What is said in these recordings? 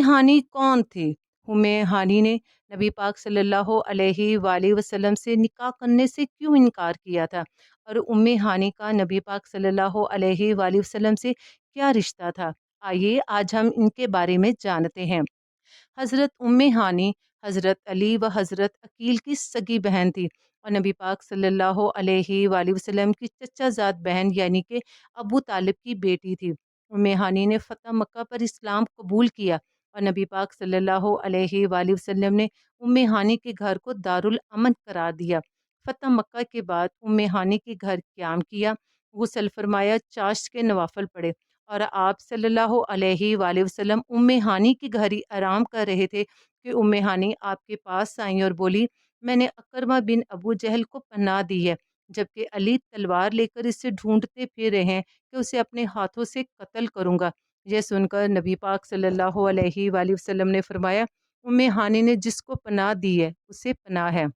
हनी कौन थी? हनी ने नबी पाक सल्लल्लाहु अलैहि वालैहि वसल्लम से निकाह करने से क्यों इनकार किया था? और हनी का नबी पाक सल्लल्लाहु अलैहि वालैहि वसल्लम से क्या रिश्ता था? आइए आज हम इनके बारे में जानते हैं। हज़रत हानी हज़रत अली व हज़रत अकील की सगी बहन थी और नबी पाक सल्लल्लाहु अलैहि वसल्लम की चचाजाद बहन यानी कि अबू तालिब की बेटी थी। हानी ने फ़तह मक्का पर इस्लाम कबूल किया और नबी पाक सल्लल्लाहु अलैहि वसल्लम ने हानी के घर को दारुल अमन करार दिया। फ़तह मक्का के बाद हानी के घर क़याम किया, गुस्ल फरमाया, चाश के नवाफल पढ़े और आप सल्लल्लाहु अलैहि वसल्लम हानी के घर ही आराम कर रहे थे कि हानी आपके पास आई और बोली, मैंने अकरमा बिन अबू जहल को पनाह दी है, जबकि अली तलवार लेकर इसे ढूंढते फिर रहे हैं कि उसे अपने हाथों से कत्ल करूंगा। यह सुनकर नबी पाक सल्लल्लाहु अलैहि वसल्लम ने फरमाया, हानी ने जिसको पनाह दी है उसे पनाह है।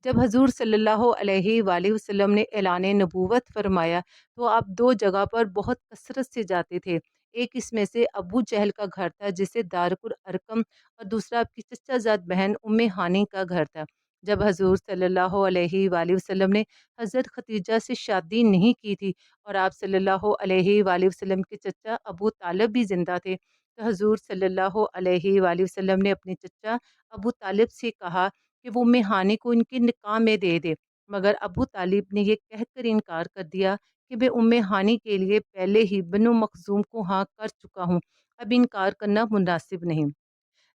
जब हजूर सल्लल्लाहु अलैहि वसल्लम ने ऐलान नबूवत फरमाया तो आप दो जगह पर बहुत कसरत से जाते थे। एक इसमें से अबू जहल का घर था जिसे दारकुल अरकम और दूसरा आपकी चचाजाद बहन हानी का घर था। जब हजूर सल्लल्लाहु अलैहि वसल्लम ने हज़रत खतीजा से शादी नहीं की थी और आप सल्लल्लाहु अलैहि वसल्लम के चचा अबू तालिब भी जिंदा थे, तो हजूर सल्लल्लाहु अलैहि वसल्लम ने अपने चचा अबू तालिब से कहा कि वो हानी को इनके निकाह में दे दे, मगर अबू तालिब ने यह कहकर इनकार कर दिया कि मैं हानी के लिए पहले ही बनु मखजूम को हाँ कर चुका हूँ, अब इनकार करना मुनासिब नहीं।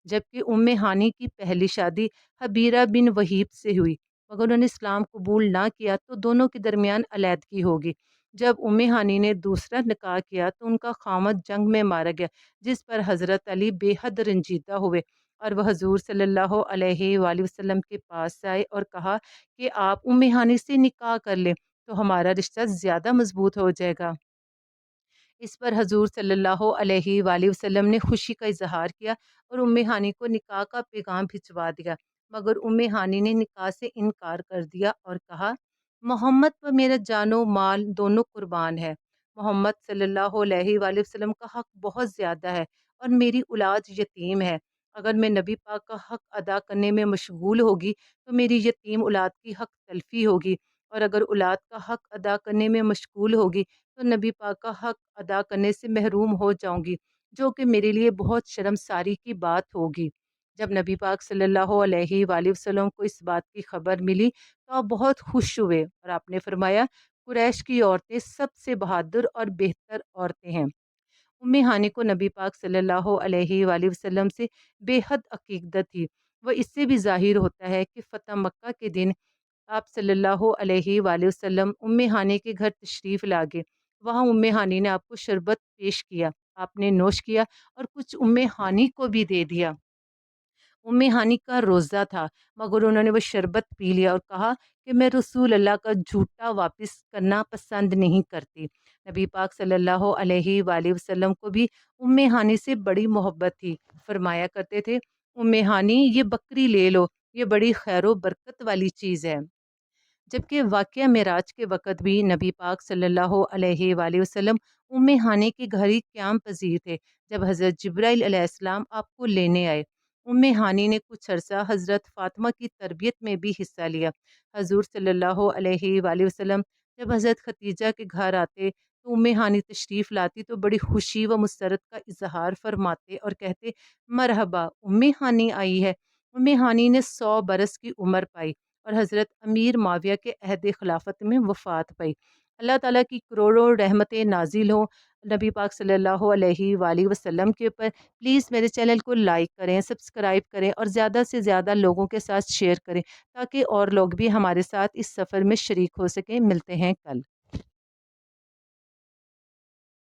जबकि हानी की पहली शादी हबीरा बिन वहीब से हुई, मगर उन्होंने इस्लाम कबूल ना किया तो दोनों के दरमियान अलैदगी होगी। जब हानी ने दूसरा निकाह किया तो उनका खामद जंग में मारा गया, जिस पर हज़रत अली बेहद रंजीदा हुए और वह हजूर सल्लल्लाहु अलैहि वसल्लम के पास आए और कहा कि आप हानी से निकाह कर लें तो हमारा रिश्ता ज़्यादा मजबूत हो जाएगा। इस पर हजूर सल्लल्लाहु अलैहि वसल्लम ने खुशी का इजहार किया और हानी को निकाह का पैगाम भिजवा दिया, मगर हानी ने निकाह से इनकार कर दिया और कहा, मोहम्मद पर मेरा जानो माल दोनों कुर्बान है। मोहम्मद सल्लल्लाहु अलैहि वसल्लम का हक बहुत ज़्यादा है और मेरी औलाद यतीम है। अगर मैं नबी पाक का हक अदा करने में मशगूल होगी तो मेरी यतीम औलाद की हक तलफी होगी, और अगर औलाद का हक अदा करने में मशगूल होगी तो नबी पाक का हक अदा करने से महरूम हो जाऊंगी, जो कि मेरे लिए बहुत शर्मसारी की बात होगी। जब नबी पाक सल्लल्लाहु अलैहि वसल्लम को इस बात की खबर मिली तो आप बहुत खुश हुए और आपने फरमाया, कुरैश की औरतें सबसे बहादुर और बेहतर औरतें हैं। हानी को नबी पाक सल्लल्लाहु अलैहि वसल्लम से बेहद अकीदत थी। वह इससे भी ज़ाहिर होता है कि फ़तह मक्का के दिन आप सल्लल्लाहु अलैहि वसल्लम हानी के घर तशरीफ़ लागे। वहाँ हानी ने आपको शरबत पेश किया, आपने नोश किया और कुछ हानी को भी दे दिया। हानी का रोज़ा था, मगर उन्होंने वो शरबत पी लिया और कहा कि मैं रसूल अल्लाह का झूठा वापस करना पसंद नहीं करती। नबी पाक सल्लल्लाहु अलैहि वसल्लम को भी हानी से बड़ी मोहब्बत थी। फरमाया करते थे, हानी ये बकरी ले लो, ये बड़ी खैर बरकत वाली चीज़ है। जबकि वाक़या मेराज के वक़्त भी नबी पाक सल्लल्लाहु अलैहि वसल्लम हानी के घर ही क़याम पज़ीर थे जब हज़रत जिब्राइल अलैहिस्सलाम आपको लेने आए। हानी ने कुछ अरसा हज़रत फ़ातिमा की तरबियत में भी हिस्सा लिया। हज़ूर सल्लल्लाहु अलैहि वसल्लम जब हज़रत खतीजा के घर आते तो हानी तशरीफ़ लाती तो बड़ी खुशी व मुसरत का इज़हार फरमाते और कहते, मरहबा हानी आई है। हानी ने 100 बरस की उम्र पाई और हज़रत अमीर माविया के अहद खिलाफत में वफ़ात पाई। अल्लाह ताला की करोड़ों रहमतें नाज़िल हों नबी पाक सल्लल्लाहु अलैहि वसल्लम के ऊपर। प्लीज़ मेरे चैनल को लाइक करें, सब्सक्राइब करें और ज़्यादा से ज़्यादा लोगों के साथ शेयर करें ताकि और लोग भी हमारे साथ इस सफ़र में शरीक हो सकें। मिलते हैं कल।